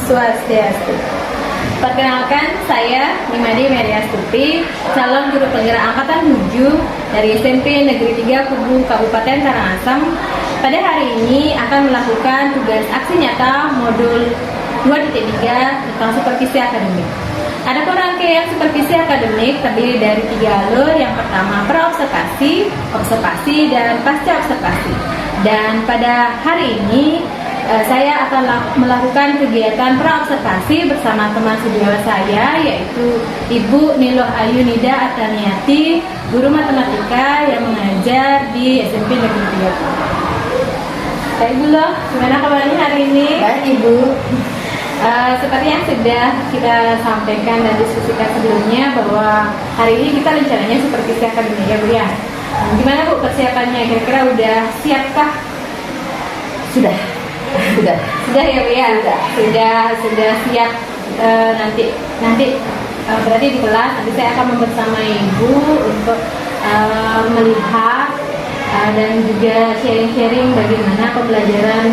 Swastiastu. Perkenalkan, saya Nimadi Meriastuti, calon guru penggerak angkatan 7 dari SMP Negeri 3 Kubu Kabupaten Karangasem. Pada hari ini akan melakukan tugas aksi nyata modul 2.3 tentang supervisi akademik. Adapun rangkaian supervisi akademik terdiri dari 3 alur. Yang pertama praobservasi, observasi, dan pasca observasi. Dan pada hari ini saya akan melakukan kegiatan praobservasi bersama teman sejawat saya, yaitu Ibu Niloh Ayu Nida Ataniati, guru matematika yang mengajar di SMP Negeri 3. Ibu Loh, gimana kabarnya hari ini? Baik Ibu. Seperti yang sudah kita sampaikan dan diskusikan sebelumnya, bahwa hari ini kita rencananya supervisi akademik ya Bu ya. Gimana Bu persiapannya? Kira-kira udah siapkah? Sudah Ya Bu ya. Sudah siap. Nanti berarti di kelas nanti saya akan membersamai Ibu untuk melihat dan juga sharing bagaimana pembelajaran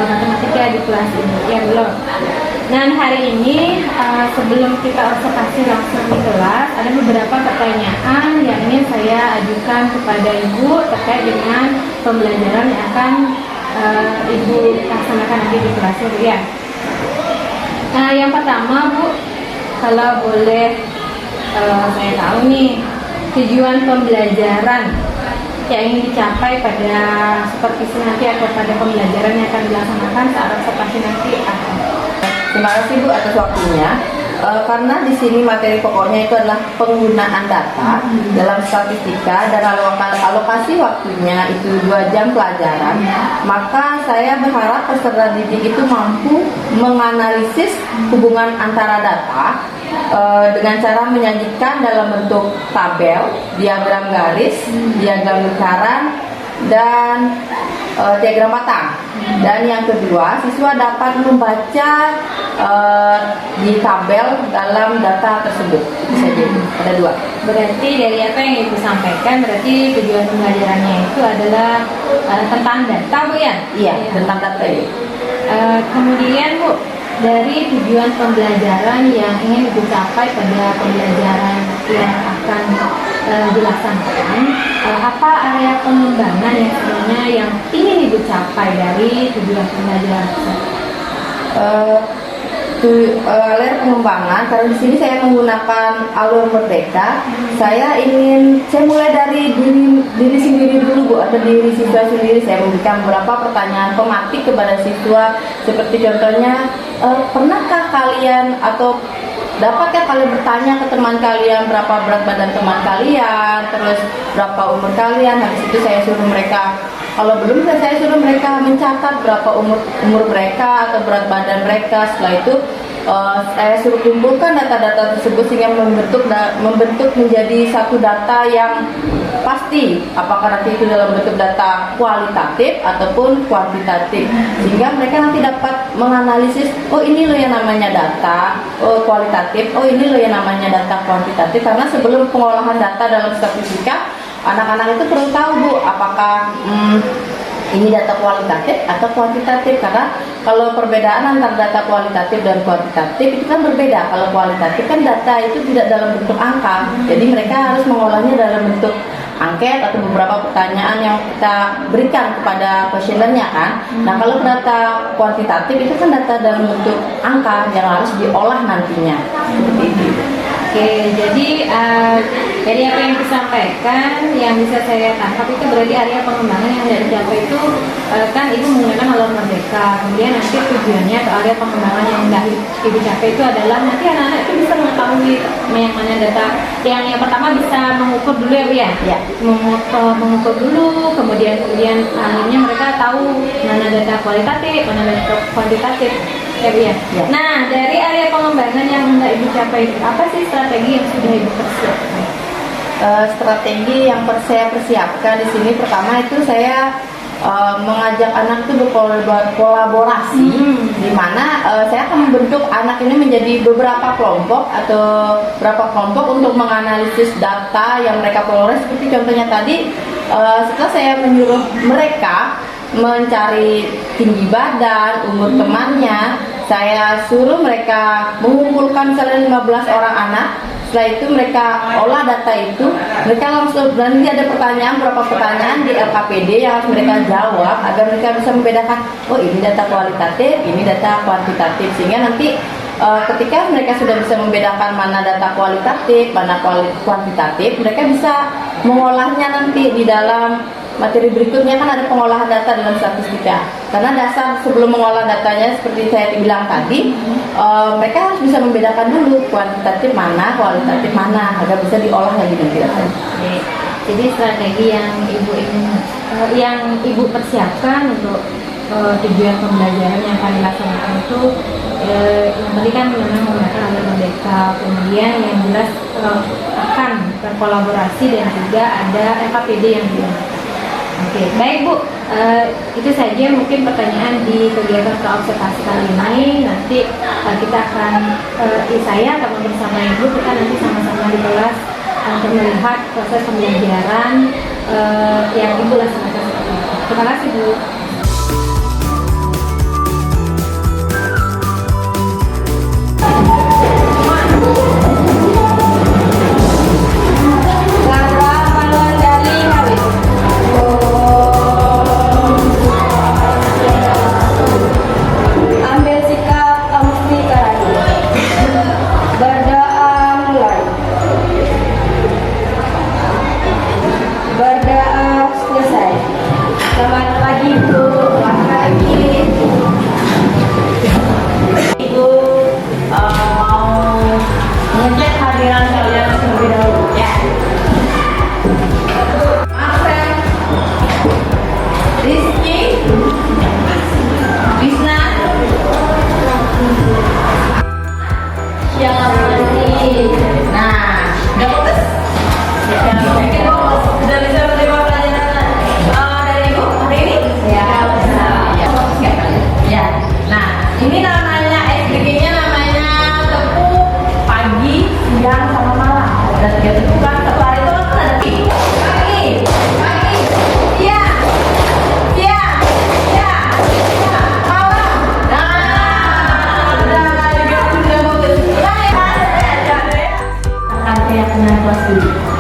matematika di kelas ini ya belum. Nah hari ini sebelum kita observasi langsung di kelas, ada beberapa pertanyaan yang ingin saya ajukan kepada Ibu terkait dengan pembelajaran yang akan Ibu laksanakan nanti di kelas ya. Nah yang pertama Bu, kalau boleh saya tahu nih, tujuan pembelajaran yang ingin dicapai pada supervisi nanti atau pada pembelajaran yang akan dilaksanakan saat observasi nanti apa? Terima kasih Bu atas waktunya. Karena di sini materi pokoknya itu adalah penggunaan data dalam statistika dan alokasi waktunya itu 2 jam pelajaran, maka saya berharap peserta didik itu mampu menganalisis hubungan antara data dengan cara menyajikan dalam bentuk tabel, diagram garis, diagram lingkaran, dan diagram batang. Dan yang kedua, siswa dapat membaca di tabel dalam data tersebut. Itu saja, ada 2. Berarti dari apa yang Ibu sampaikan, berarti tujuan pembelajarannya itu adalah tentang data Bu ya? Iya, tentang data ini. Kemudian Bu, dari tujuan pembelajaran yang ingin Ibu capai pada pembelajaran yang akan dilaksanakan, apa area pengembangan yang sebenarnya yang ingin Ibu capai dari tujuan pembelajaran tersebut? Layar pengembangan, karena di sini saya menggunakan alur merdeka. Saya mulai dari diri sendiri dulu Bu, atau diri siswa sendiri. Saya memberikan beberapa pertanyaan pematik kepada siswa, seperti contohnya, pernahkah kalian atau dapatkah kalian bertanya ke teman kalian berapa berat badan teman kalian, terus berapa umur kalian. Habis itu saya suruh mereka, kalau belum saya suruh mereka mencatat berapa umur mereka atau berat badan mereka. Setelah itu saya suruh kumpulkan data-data tersebut sehingga membentuk menjadi satu data yang pasti, apakah nanti itu dalam bentuk data kualitatif ataupun kuantitatif, sehingga mereka nanti dapat menganalisis, oh ini loh yang namanya data kualitatif, oh ini loh yang namanya data kuantitatif. Karena sebelum pengolahan data dalam statistika, anak-anak itu perlu tahu Bu, apakah ini data kualitatif atau kuantitatif. Karena kalau perbedaan antara data kualitatif dan kuantitatif itu kan berbeda. Kalau kualitatif kan data itu tidak dalam bentuk angka, jadi mereka harus mengolahnya dalam bentuk angket atau beberapa pertanyaan yang kita berikan kepada questionnaire-nya kan. Nah kalau data kuantitatif itu kan data dalam bentuk angka yang harus diolah nantinya, seperti itu. Oke, jadi dari apa yang disampaikan, yang bisa saya tangkap itu berarti area pengembangan yang tidak dicapai itu kan Ibu menggunakan alur merdeka. Kemudian nanti tujuannya atau area pengembangan yang tidak Ibu capai itu adalah nanti anak-anak itu bisa mengetahui yang mana data. Yang pertama bisa mengukur dulu ya Bu ya? Ya. Mengukur dulu, kemudian akhirnya mereka tahu mana data kualitatif, mana data kuantitatif. Ya Bu ya? Ya. Nah, dari area pengembangan yang hendak Ibu capai, apa sih strategi yang sudah Ibu persiapkan? Strategi yang saya persiapkan di sini, pertama itu saya mengajak anak itu berkolaborasi, di mana saya akan membentuk anak ini menjadi beberapa kelompok atau berapa kelompok untuk menganalisis data yang mereka peroleh. Seperti contohnya tadi, setelah saya menyuruh mereka mencari tinggi badan, umur temannya, saya suruh mereka mengumpulkan misalnya 15 orang anak. Setelah itu mereka olah data itu, mereka langsung, nanti ada pertanyaan, beberapa pertanyaan di LKPD yang harus mereka jawab agar mereka bisa membedakan, oh ini data kualitatif, ini data kuantitatif, sehingga nanti ketika mereka sudah bisa membedakan mana data kualitatif, mana kuantitatif, mereka bisa mengolahnya nanti di dalam materi berikutnya. Kan ada pengolahan data dalam statistika. Karena dasar sebelum mengolah datanya seperti saya bilang tadi, mereka harus bisa membedakan dulu kuantitatif mana, kualitatif mana, agar bisa diolah lagi nanti datanya. Oke. Jadi strategi yang ibu persiapkan untuk tujuan pembelajaran yang akan dilaksanakan itu yang tadi kan memang menggunakan alur merdeka, kemudian yang jelas akan berkolaborasi dan juga ada LKPD yang digunakan. Oke, baik Bu, itu saja mungkin pertanyaan di kegiatan praobservasi kali ini. Nanti kita akan, saya akan bersama Ibu, kita nanti sama-sama di kelas untuk melihat proses pembelajaran yang Ibu laksanakan. Terima kasih Bu.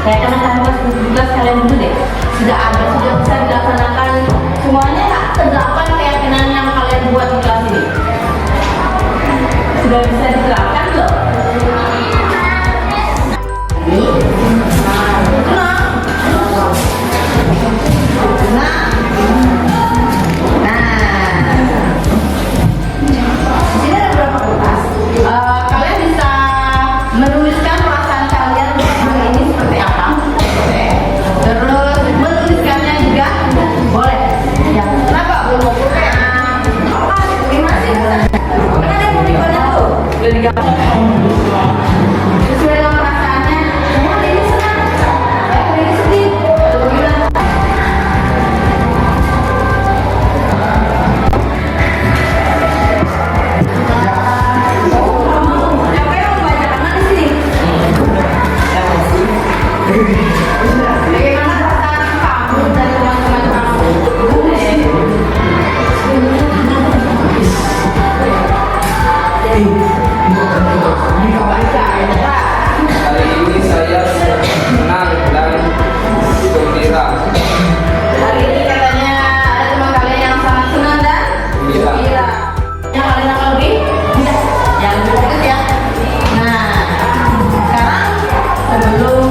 Saya kenakan kelas 17 kalian dulu deh. Sudah bisa dilaksanakan semuanya tak? Terdapat keyakinan yang kalian buat di kelas ini. Sudah bisa diterapkan belum? Sesuai dengan perasaannya, hari ini senang, hari ini sedih. Siapa yang membacakan mana di sini? Bagaimana perasaan kamu dan teman-teman kamu? Hari ini saya senang dan gembira. Hari ini katanya ada teman kalian yang sangat senang dan gembira. Yang kalian apa lebih? Yang lebih fokus ya. Nah, sekarang sebelum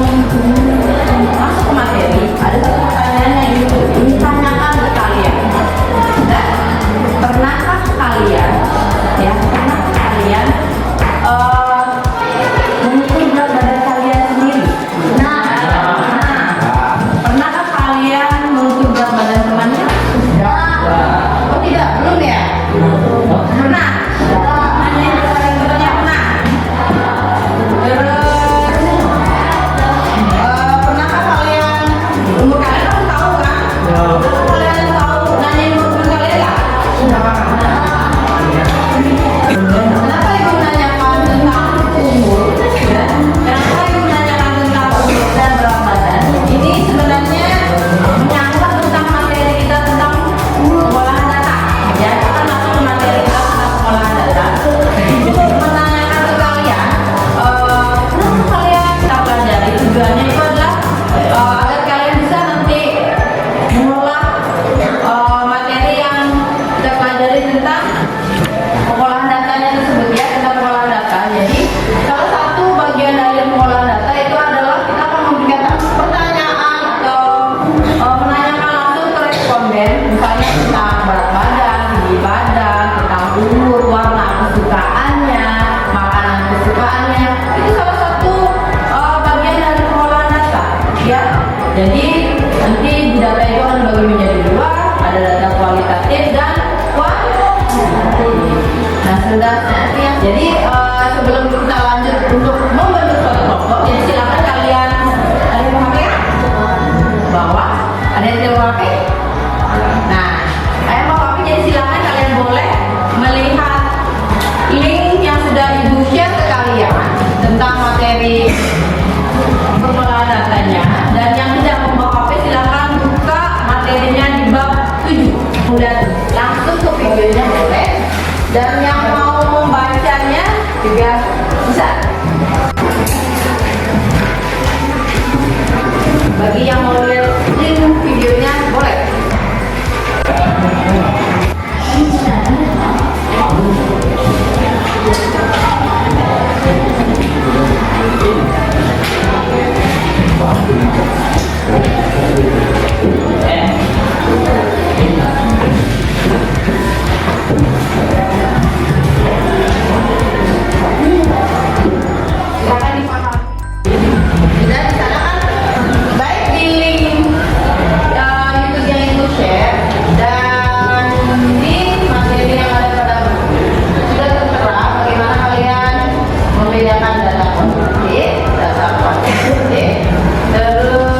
Jadi nanti di data itu akan dibagi menjadi dua, ada data kualitatif dan kuantitatif. Nah, sudah jadi sebelum kita lanjut untuk membentuk suatu kelompok, jadi silakan kalian ada yang mau HP? Bawah, ada yang mau HP? Nah, saya mau HP, jadi silakan kalian boleh melihat link yang sudah ibu share ke kalian tentang materi pengelolaan datanya, dan yang tidak membawa HP silakan buka materinya di bab 7 kemudian langsung ke videonya boleh, dan yang mau membacanya juga bisa. Bagi yang mau lihat link videonya boleh. Silakan dipahami. Dan di sana kan baik di link YouTube yang ibu share dan di materi yang ada pada buku sudah tertera bagaimana kalian membedakan data kuantitatif, data kuantitatif, terus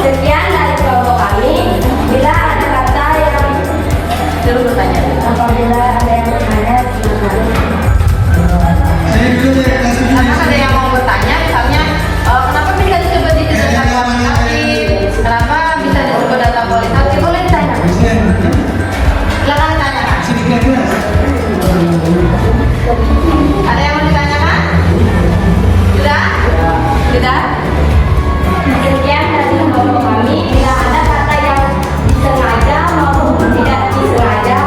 Sekian dari kelompok kami. Bila ada kata yang apabila ada yang bertanya, silakan. Apakah ada yang mau bertanya, misalnya kenapa bisa disebut di data kualitatif, kenapa bisa disebut data kualitatif, boleh ditanya. Silakan ditanyakan. Ada yang mau ditanyakan? Sudah? Sudah? Sekian dari kelompok kami. Bila ada kata yang disengaja maupun tidak disengaja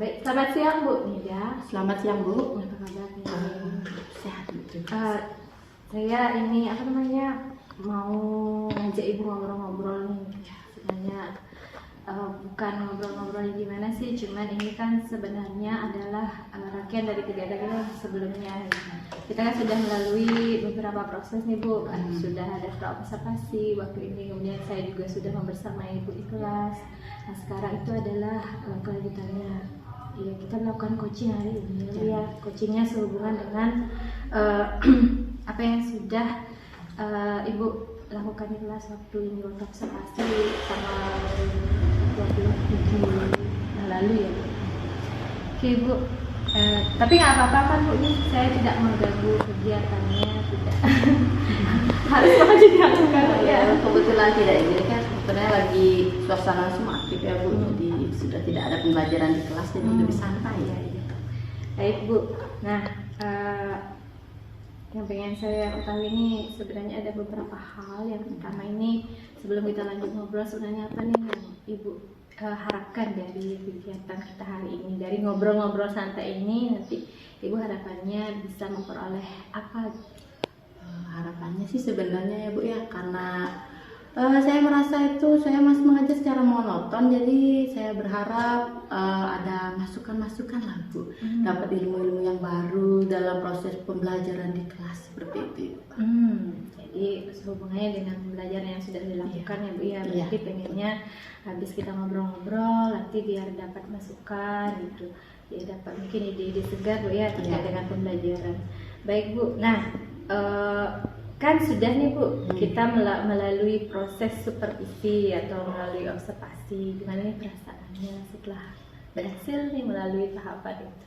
Baik, selamat siang Bu Nida. Selamat siang Bu. Apa kabar nih? Sehat Bu. Saya ini mau ngajak Ibu ngobrol-ngobrol nih. Sebenarnya bukan ngobrol-ngobrol gimana sih, cuman ini kan sebenarnya adalah rangkaian dari kegiatan kita sebelumnya. Kita kan sudah melalui beberapa proses nih Bu. Sudah ada pra-observasi waktu ini, kemudian saya juga sudah membersamai Ibu di kelas. Nah sekarang itu adalah kelanjutannya. Ya, kita melakukan coaching hari ini. Ya, coachingnya sehubungan dengan apa yang sudah Ibu lakukan di kelas waktu ini, waktu observasi tanggal 27 lalu ya Bu. Oke Bu, tapi nggak apa-apa kan Bu, ini saya tidak mengganggu kegiatannya, tidak harus apa dilakukan ya. Kebetulan tidak ini kan sebenarnya lagi suasana semua aktif ya Bu, jadi sudah tidak ada pembelajaran di kelas, jadi lebih santai ya. Baik Bu, nah yang pengen saya ketahui ini sebenarnya ada beberapa hal. Yang pertama ini sebelum kita lanjut ngobrol, sebenarnya apa nih yang Ibu harapkan dari kegiatan kita hari ini, dari ngobrol-ngobrol santai ini, nanti Ibu harapannya bisa memperoleh apa? Harapannya sih sebenarnya ya Bu ya, karena saya merasa itu saya masih mengajar secara monoton, jadi saya berharap ada masukan-masukan lah Bu, dapat ilmu-ilmu yang baru dalam proses pembelajaran di kelas seperti itu. Jadi sehubungannya dengan pembelajaran yang sudah dilakukan ya Bu ya, berarti pengennya habis kita ngobrol-ngobrol nanti biar dapat masukan gitu, ya dapat mungkin ide-ide segar Bu ya terkait dengan pembelajaran. Baik Bu, nah kan sudah nih Bu, kita melalui proses supervisi atau melalui observasi. Gimana nih perasaannya setelah berhasil nih melalui tahapan itu?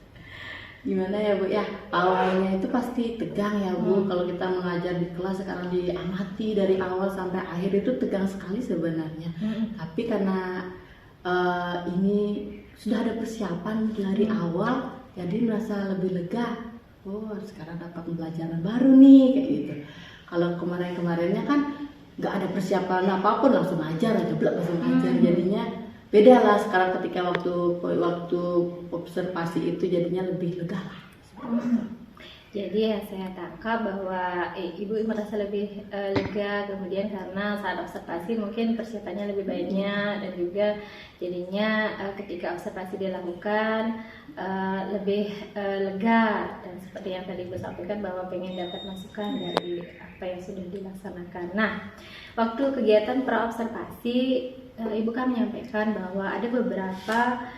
Gimana ya Bu ya, awalnya itu pasti tegang ya Bu. Kalau kita mengajar di kelas sekarang diamati dari awal sampai akhir itu tegang sekali sebenarnya. Tapi karena ini sudah ada persiapan dari awal, jadi merasa lebih lega. Oh sekarang dapat pembelajaran baru nih kayak gitu. Kalau kemarin-kemarinnya kan nggak ada persiapan apapun, langsung ajar aja, langsung ajar. Jadinya beda lah sekarang ketika waktu observasi itu jadinya lebih lega lah. Jadi ya saya tangkap bahwa Ibu merasa lebih lega kemudian karena saat observasi mungkin persiapannya lebih banyak, dan juga jadinya ketika observasi dilakukan lebih lega, dan seperti yang tadi Ibu sampaikan bahwa pengen dapat masukan dari apa yang sudah dilaksanakan. Nah, waktu kegiatan pra-observasi Ibu kan menyampaikan bahwa ada beberapa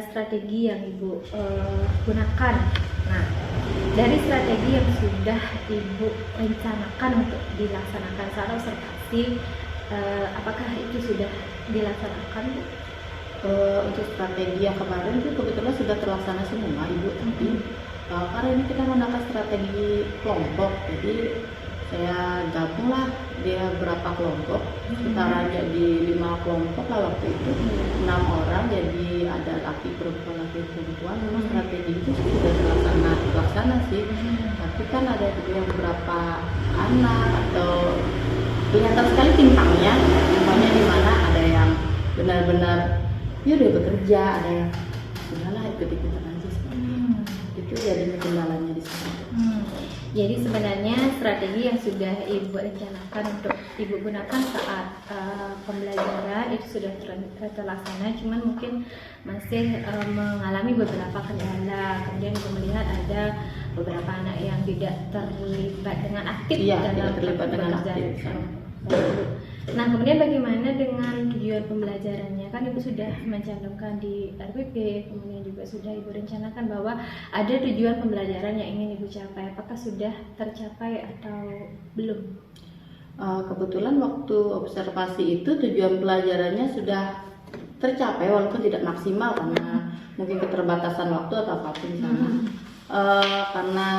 strategi yang Ibu gunakan. Nah, dari strategi yang sudah Ibu rencanakan untuk dilaksanakan saat observasi, apakah itu sudah dilaksanakan Bu? Untuk strategi yang kemarin itu kebetulan sudah terlaksana semua Ibu, tapi karena ini kita menggunakan strategi kelompok, jadi saya gabunglah dia berapa kelompok, setara jadi 5 kelompok lah waktu itu, 6 orang, jadi ada laki perempuan. Memang strategi itu sudah terlaksana sih, tapi kan ada juga beberapa anak atau kelihatan sekali timpangnya di mana ada yang benar-benar ya udah bekerja, ada yang sudahlah ikut-ikutan aja seperti itu Itu jadinya kendalanya di sana. Jadi sebenarnya strategi yang sudah Ibu rencanakan untuk Ibu gunakan saat pembelajaran itu sudah terlaksana, cuman mungkin masih mengalami beberapa kendala. Kemudian Ibu melihat ada beberapa anak yang tidak terlibat dengan aktif Iya, dalam tidak terlibat dengan pekerjaan aktif. itu. Nah, kemudian bagaimana dengan tujuan pembelajarannya? Kan Ibu sudah mencantumkan di RPP, kemudian juga sudah Ibu rencanakan bahwa ada tujuan pembelajaran yang ingin Ibu capai. Apakah sudah tercapai atau belum? Kebetulan waktu observasi itu tujuan pelajarannya sudah tercapai walaupun tidak maksimal karena mungkin keterbatasan waktu atau apapun di sana. Karena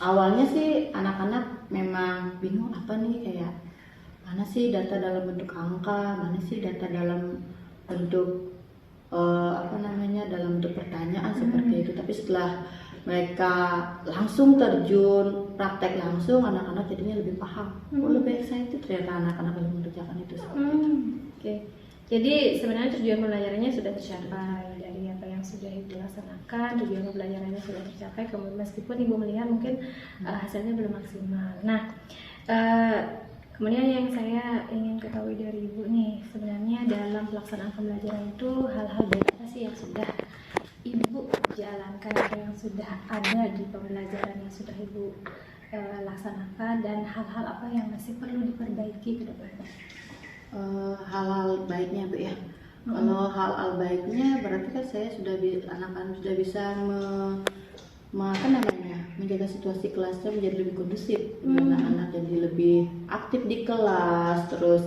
awalnya sih anak-anak memang bingung apa nih, kayak mana sih data dalam bentuk angka, mana sih data dalam bentuk dalam bentuk pertanyaan seperti itu. Tapi setelah mereka langsung terjun praktek langsung, anak-anak jadinya lebih paham, lebih excited ternyata anak-anak yang mengerjakan itu. Oke. Jadi sebenarnya tujuan pembelajarannya sudah tercapai dari apa yang sudah Ibu laksanakan. Tujuan pembelajarannya sudah tercapai, kemudian meskipun Ibu melihat mungkin hasilnya belum maksimal. Nah, kemudian yang saya ingin ketahui dari Ibu nih, sebenarnya dalam pelaksanaan pembelajaran itu hal-hal baik apa sih yang sudah Ibu jalankan atau yang sudah ada di pembelajaran yang sudah Ibu laksanakan, dan hal-hal apa yang masih perlu diperbaiki ke depannya? Hal-hal baiknya Bu ya. Kalau hal-hal baiknya berarti kan saya sudah anak-anak sudah bisa menjaga situasi kelasnya menjadi lebih kondusif, anak-anak jadi lebih aktif di kelas, terus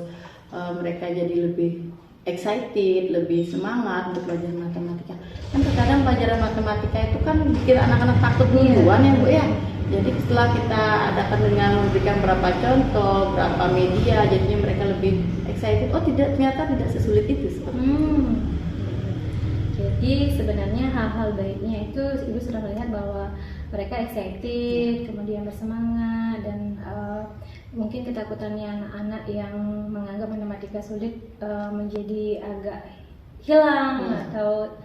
mereka jadi lebih excited, lebih semangat untuk belajar matematika. Kan terkadang pelajaran matematika itu kan bikin anak-anak takut duluan ya Bu ya. Jadi setelah kita adakan dengan memberikan berapa contoh, berapa media, jadinya mereka lebih excited. Oh ternyata tidak sesulit itu seperti itu. Jadi sebenarnya hal-hal baiknya itu Ibu sudah melihat bahwa mereka excited, kemudian bersemangat, dan mungkin ketakutannya anak-anak yang menganggap matematika sulit menjadi agak hilang atau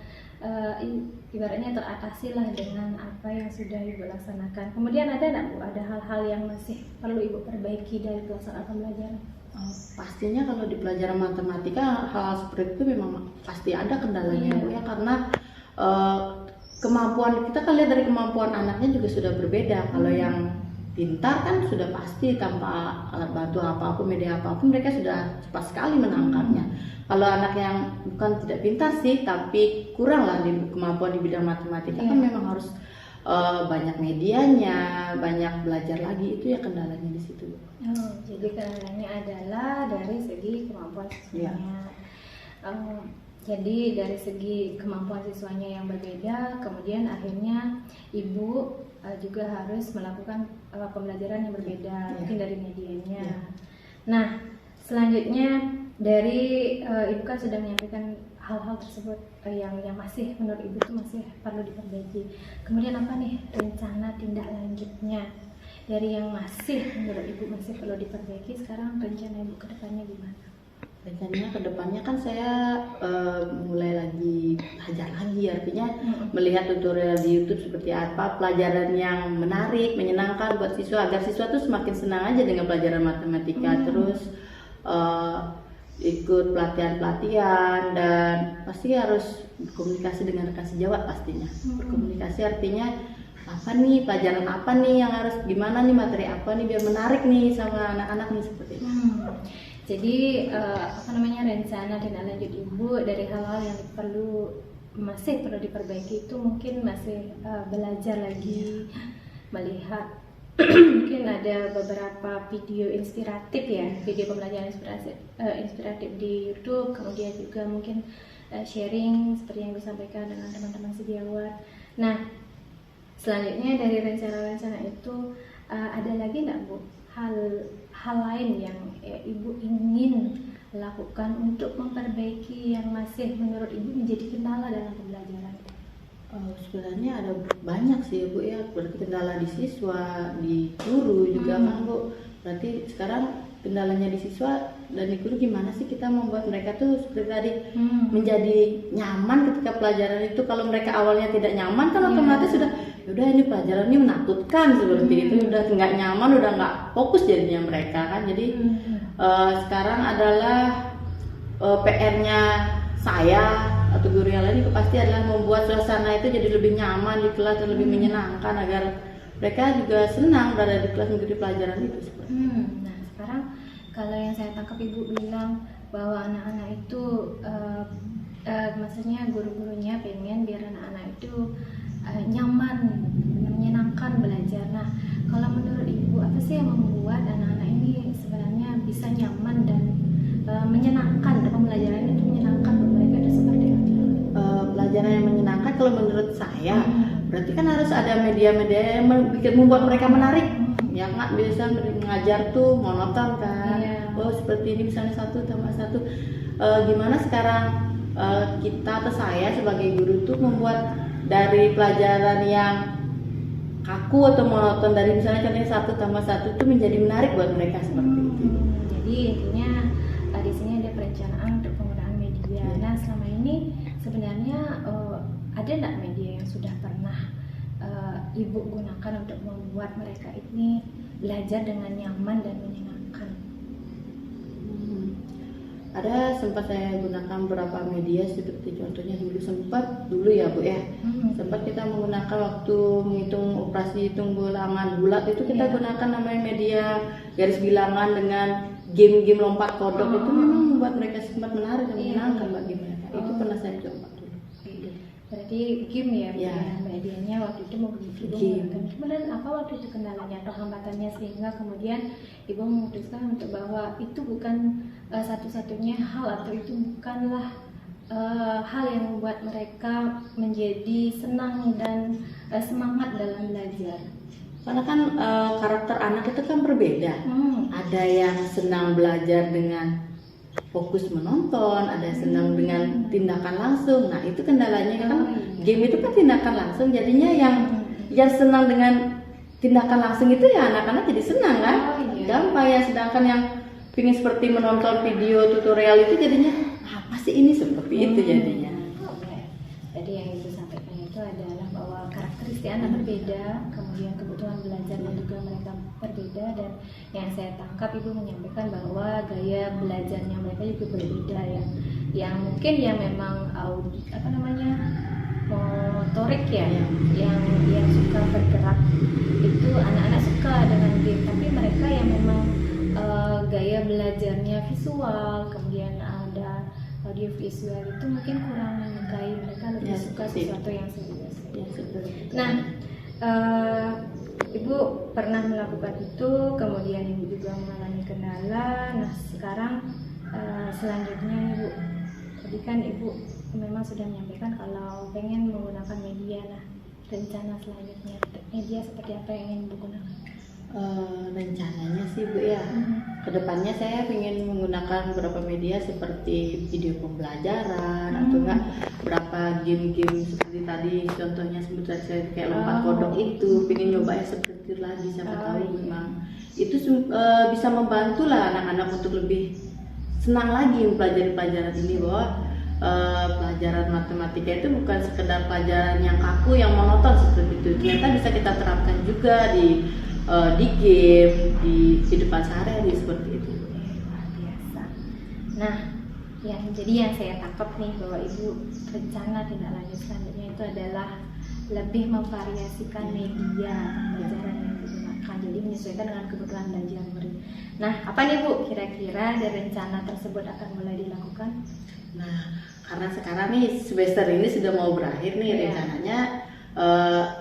ibaratnya teratasi lah dengan apa yang sudah Ibu laksanakan. Kemudian ada hal-hal yang masih perlu Ibu perbaiki dari pelaksanaan pembelajaran? Pastinya kalau di pelajaran matematika hal seperti itu memang pasti ada kendalanya Bu ya, karena kemampuan kita kan lihat dari kemampuan anaknya juga sudah berbeda. Kalau yang pintar kan sudah pasti tanpa alat bantu apapun, media apapun mereka sudah cepat sekali menangkapnya. Kalau anak yang bukan tidak pintar sih tapi kurang lah di kemampuan di bidang matematika kan memang harus banyak medianya, banyak belajar lagi, itu ya kendalanya di situ. Jadi kendalanya adalah dari segi kemampuan siswanya. Jadi dari segi kemampuan siswanya yang berbeda, kemudian akhirnya Ibu juga harus melakukan pembelajaran yang berbeda, mungkin dari medianya. Nah, selanjutnya dari Ibu kan sudah menyampaikan hal-hal tersebut yang masih menurut Ibu itu masih perlu diperbaiki. Kemudian apa nih rencana tindak lanjutnya dari yang masih menurut Ibu masih perlu diperbaiki? Sekarang rencana Ibu ke depannya gimana? Rencananya ke depannya kan saya mulai lagi belajar lagi, artinya melihat tutorial di YouTube seperti apa, pelajaran yang menarik, menyenangkan buat siswa, agar siswa tuh semakin senang aja dengan pelajaran matematika. Terus ikut pelatihan-pelatihan, dan pasti harus berkomunikasi dengan rekan sejawat pastinya. Berkomunikasi artinya apa nih, pelajaran apa nih yang harus gimana nih, materi apa nih biar menarik nih sama anak-anak nih, seperti itu. Jadi rencana tindak lanjut Ibu dari hal-hal yang masih perlu diperbaiki itu mungkin masih belajar lagi, melihat mungkin ada beberapa video inspiratif ya, video pembelajaran inspiratif di YouTube, kemudian juga mungkin sharing seperti yang disampaikan dengan teman-teman sejawat. Nah, selanjutnya dari rencana-rencana itu ada lagi nggak Bu hal lain yang Ibu ingin lakukan untuk memperbaiki yang masih menurut Ibu menjadi kendala dalam pembelajaran? Sebenarnya ada banyak sih Bu ya, berarti kendala di siswa, di guru juga kan Bu. Berarti sekarang kendalanya di siswa dan di guru, gimana sih kita membuat mereka tuh seperti tadi menjadi nyaman ketika pelajaran itu. Kalau mereka awalnya tidak nyaman kan otomatis sudah udah ini pelajaran ini menakutkan seperti itu, udah nggak nyaman, udah nggak fokus jadinya mereka kan. Jadi sekarang adalah PR-nya saya atau guru yang lain itu pasti adalah membuat suasana itu jadi lebih nyaman di kelas dan lebih menyenangkan agar mereka juga senang berada di kelas mengikuti pelajaran itu. Nah sekarang kalau yang saya tangkap Ibu bilang bahwa anak-anak itu maksudnya guru-gurunya pengen biar anak-anak itu nyaman, menyenangkan belajar. Nah kalau menurut Ibu apa sih yang membuat anak-anak ini sebenarnya bisa nyaman dan menyenangkan, pembelajaran itu menyenangkan buat mereka itu seperti apa? Pelajaran yang menyenangkan kalau menurut saya berarti kan harus ada media-media yang membuat mereka menarik. Ya nggak bisa mengajar tuh monoton kan. Oh seperti ini misalnya 1 tambah 1. Gimana sekarang kita atau saya sebagai guru tuh membuat dari pelajaran yang kaku atau monoton, dari misalnya contohnya 1 tambah 1 itu menjadi menarik buat mereka seperti itu. Jadi intinya di sini ada perencanaan untuk penggunaan media. Nah selama ini sebenarnya ada nggak media yang sudah pernah Ibu gunakan untuk membuat mereka ini belajar dengan nyaman dan menyenangkan? Ada, sempat saya gunakan beberapa media seperti contohnya dulu ya Bu ya. Sempat kita menggunakan waktu menghitung operasi hitung bilangan bulat itu kita gunakan namanya media garis bilangan dengan game-game lompat kodok. Itu memang membuat mereka sempat menarik dan menyenangkan bagi mereka. Itu pernah saya coba dulu. Berarti game ya, Ya. medianya waktu itu mau Game. Kemudian apa waktu itu kendalanya atau hambatannya sehingga kemudian Ibu memutuskan untuk bahwa itu bukan satu-satunya hal atau itu bukanlah hal yang membuat mereka menjadi senang dan semangat dalam belajar. Karena kan karakter anak itu kan berbeda. Ada yang senang belajar dengan fokus menonton, ada yang senang dengan tindakan langsung. Nah itu kendalanya kan game itu kan tindakan langsung, jadinya yang senang dengan tindakan langsung itu ya anak-anak jadi senang kan, gampang ya. Sedangkan yang pingin seperti menonton video tutorial itu jadinya apa sih ini, seperti itu jadinya. Jadi yang Ibu sampaikan itu adalah bahwa karakteristik anak berbeda, kemudian kebutuhan belajarnya juga mereka berbeda, dan yang saya tangkap Ibu menyampaikan bahwa gaya belajarnya mereka juga berbeda ya. Yang mungkin ya memang motorik ya, yang suka bergerak itu anak-anak suka dengan game, tapi mereka yang memang gaya belajarnya visual, kemudian ada audio visual itu mungkin kurang menyukai, mereka lebih suka sesuatu yang serius. Nah, Ibu pernah melakukan itu, kemudian Ibu juga mengalami kendala. Nah, sekarang selanjutnya Ibu, tadi kan Ibu memang sudah menyampaikan kalau pengen menggunakan media. Nah, rencana selanjutnya media seperti apa yang ingin Ibu gunakan? Rencananya sih Bu ya, kedepannya saya ingin menggunakan beberapa media seperti video pembelajaran atau enggak beberapa game-game seperti tadi contohnya sebut saya kayak lompat kodok itu, ingin nyoba yang seperti itu lagi, siapa tahu memang itu bisa membantu lah anak-anak untuk lebih senang lagi mempelajari pelajaran ini, bahwa pelajaran matematika itu bukan sekedar pelajaran yang kaku yang monoton seperti itu, ternyata bisa kita terapkan juga di game, di kehidupan sehari-hari seperti itu. Luar biasa. Nah, jadi yang saya tangkap nih bahwa Ibu rencana tindak lanjut selanjutnya itu adalah lebih memvariasikan media pembelajaran yang digunakan, jadi menyesuaikan dengan kebutuhan belajar murid. Nah, apa nih Bu kira-kira dari rencana tersebut akan mulai dilakukan? Nah, karena sekarang nih semester ini sudah mau berakhir nih, rencananya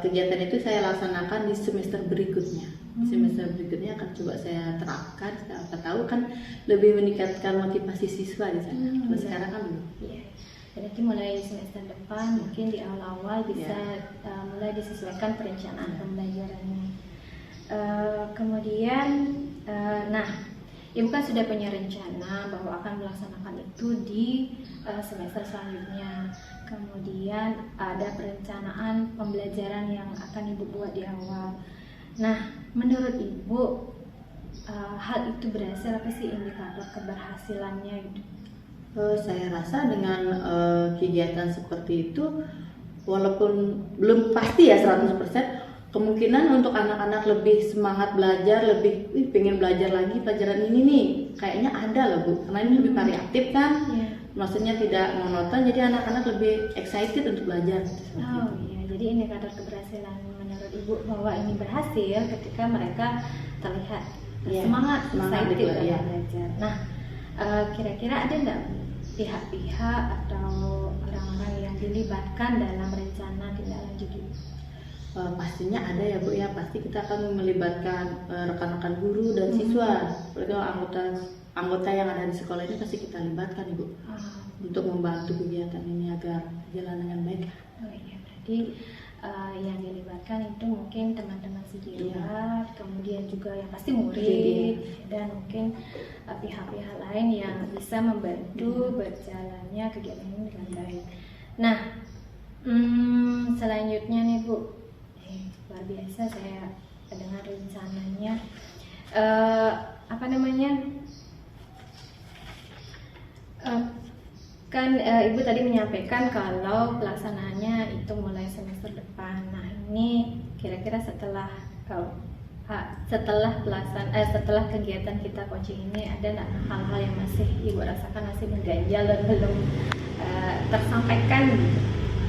kegiatan itu saya laksanakan di semester berikutnya. Semester berikutnya akan coba saya terapkan, siapa tahu kan lebih meningkatkan motivasi siswa di sana. Kalau sekarang kan belum. Berarti mulai semester depan mungkin di awal-awal bisa mulai disesuaikan perencanaan pembelajarannya. Kemudian, nah, Ibu kan sudah punya rencana bahwa akan melaksanakan itu di semester selanjutnya. Kemudian ada perencanaan pembelajaran yang akan Ibu buat di awal. Nah, menurut Ibu hal itu berhasil, apa sih indikator keberhasilannya gitu? Saya rasa dengan kegiatan seperti itu walaupun belum pasti ya 100%, kemungkinan untuk anak-anak lebih semangat belajar, lebih pengen belajar lagi pelajaran ini nih, kayaknya ada loh Bu, karena ini lebih variatif kan, maksudnya tidak monoton, jadi anak-anak lebih excited untuk belajar. Oh iya, jadi indikator keberhasilan menurut Ibu bahwa ini berhasil ketika mereka terlihat semangat excited gitu, dalam ya. belajar. Nah, kira-kira ada nggak pihak-pihak atau orang-orang yang dilibatkan dalam rencana tindak lanjut Ibu? Pastinya ada ya Bu ya, pasti kita akan melibatkan rekan-rekan guru dan siswa. Mereka anggota yang ada di sekolah ini pasti kita libatkan Ibu untuk membantu kegiatan ini agar jalan dengan baik. Oh iya, berarti yang dilibatkan itu mungkin teman-teman sejawat, kemudian juga yang pasti murid dan mungkin pihak-pihak lain yang bisa membantu berjalannya kegiatan ini dengan baik. Nah, selanjutnya nih Bu, luar biasa saya dengar rencananya. Kan Ibu tadi menyampaikan kalau pelaksanaannya itu mulai semester depan. Nah, ini kira-kira setelah kegiatan kita coaching ini ada nggak hal-hal yang masih Ibu rasakan masih mengganjal dan belum tersampaikan?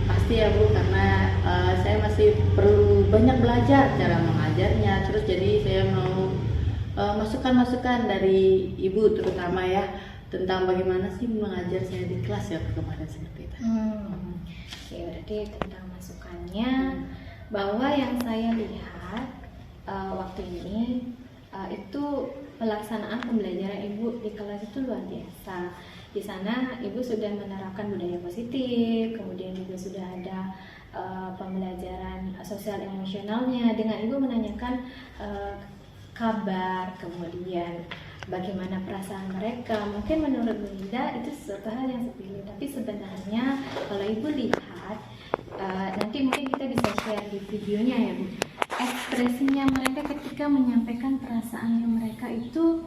Pasti ya Bu, karena saya masih perlu banyak belajar cara mengajarnya. Terus jadi saya mau masukan-masukan dari Ibu terutama ya, tentang bagaimana sih mengajar saya di kelas ya kemarin seperti itu. Oke, berarti tentang masukannya bahwa yang saya lihat waktu ini itu pelaksanaan pembelajaran Ibu di kelas itu luar biasa. Di sana Ibu sudah menerapkan budaya positif, kemudian juga sudah ada pembelajaran sosial emosionalnya dengan Ibu menanyakan kabar, kemudian bagaimana perasaan mereka. Mungkin menurut Bu Linda itu sesuatu hal yang sepele, tapi sebenarnya kalau Ibu lihat nanti mungkin kita bisa share di videonya ya Bu, ekspresinya mereka ketika menyampaikan perasaannya mereka itu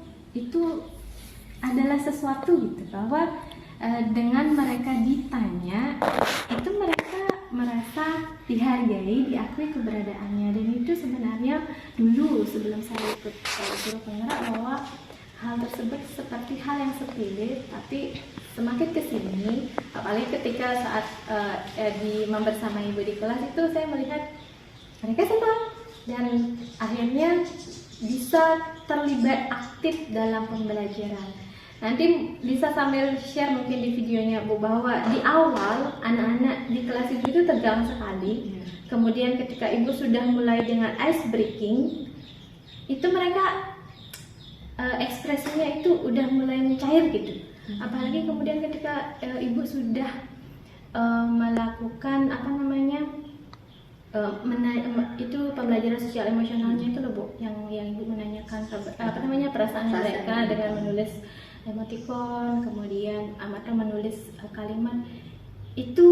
adalah sesuatu gitu, bahwa dengan mereka ditanya itu mereka merasa dihargai, diakui keberadaannya. Dan itu sebenarnya dulu sebelum saya ikut guru penggerak bahwa hal tersebut seperti hal yang sepele, tapi semakin kesini, apalagi ketika saat bersama Ibu di kelas itu saya melihat mereka senang dan akhirnya bisa terlibat aktif dalam pembelajaran. Nanti bisa sambil share mungkin di videonya Bu, bahwa di awal anak-anak di kelas itu tegang sekali. Kemudian ketika Ibu sudah mulai dengan ice breaking, itu mereka ekspresinya itu udah mulai mencair gitu. Apalagi kemudian ketika Ibu sudah melakukan itu pembelajaran sosial emosionalnya itu loh Bu, yang Ibu menanyakan perasaan mereka dengan menulis emoticon, kemudian mereka menulis kalimat itu,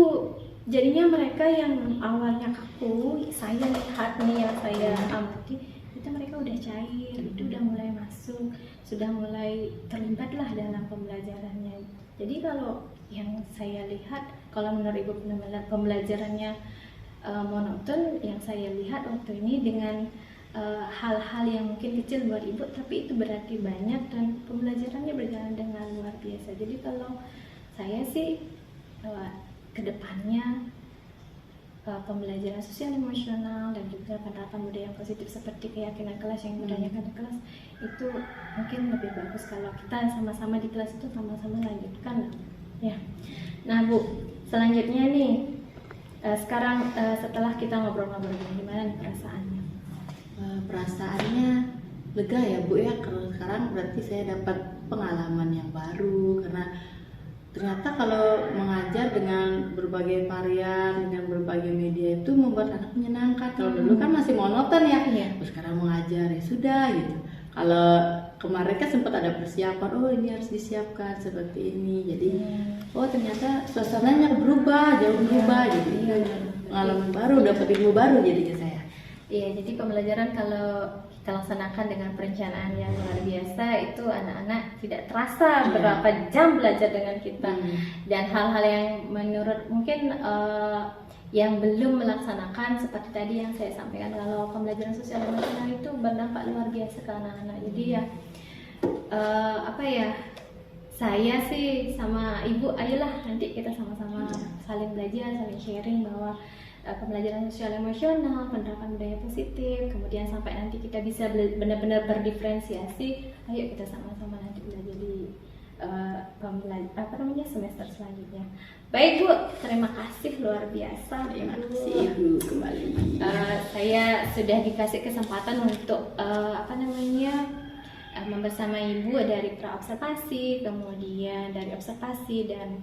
jadinya mereka yang awalnya kaku, saya lihat nih yang saya amati itu mereka udah cair, itu udah mulai masuk, sudah mulai terlibatlah dalam pembelajarannya. Jadi kalau yang saya lihat, kalau menurut Ibu pembelajarannya monoton, yang saya lihat waktu ini dengan hal-hal yang mungkin kecil buat Ibu, tapi itu berarti banyak dan pembelajarannya berjalan dengan luar biasa. Jadi kalau saya sih kedepannya pembelajaran sosial emosional dan juga penerapan budaya yang positif seperti keyakinan kelas yang ditanyakan di kelas itu mungkin lebih bagus kalau kita sama-sama di kelas itu sama-sama lanjutkan ya. Nah Bu, selanjutnya nih sekarang setelah kita ngobrol-ngobrol gimana nih perasaannya? Perasaannya lega ya Bu ya, kalau sekarang berarti saya dapat pengalaman yang baru, karena ternyata kalau mengajar dengan berbagai varian, dengan berbagai media itu membuat anak menyenangkan. Kalau dulu kan masih monoton ya, sekarang mengajar ya sudah gitu. Kalau kemarin kan sempat ada persiapan, oh ini harus disiapkan seperti ini, jadi oh ternyata suasananya berubah, jauh berubah, jadi pengalaman baru, dapat ilmu baru jadinya saya. Iya, jadi pembelajaran kalau kita laksanakan dengan perencanaan yang luar biasa itu anak-anak tidak terasa berapa jam belajar dengan kita. Dan hal-hal yang menurut mungkin yang belum melaksanakan seperti tadi yang saya sampaikan, kalau pembelajaran sosial emosional itu berdampak luar biasa ke anak-anak. Jadi ya apa ya, saya sih sama ibu, ayolah nanti kita sama-sama saling belajar, saling sharing bahwa pembelajaran sosial emosional, penerapan budaya positif, kemudian sampai nanti kita bisa benar-benar berdiferensiasi. Ayo kita sama-sama nanti belajar di semester selanjutnya. Baik Bu, terima kasih luar biasa. Terima kasih Ibu kembali. Saya sudah dikasih kesempatan untuk membersamai Ibu dari praobservasi, kemudian dari observasi, dan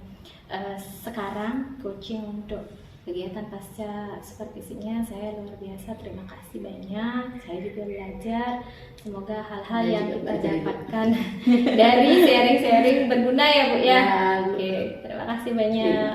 sekarang coaching untuk kegiatan pasca supervisinya. Saya luar biasa, terima kasih banyak. Saya juga belajar, semoga hal-hal yang kita dapatkan dari sharing-sharing berguna ya Bu ya. Oke, terima kasih banyak.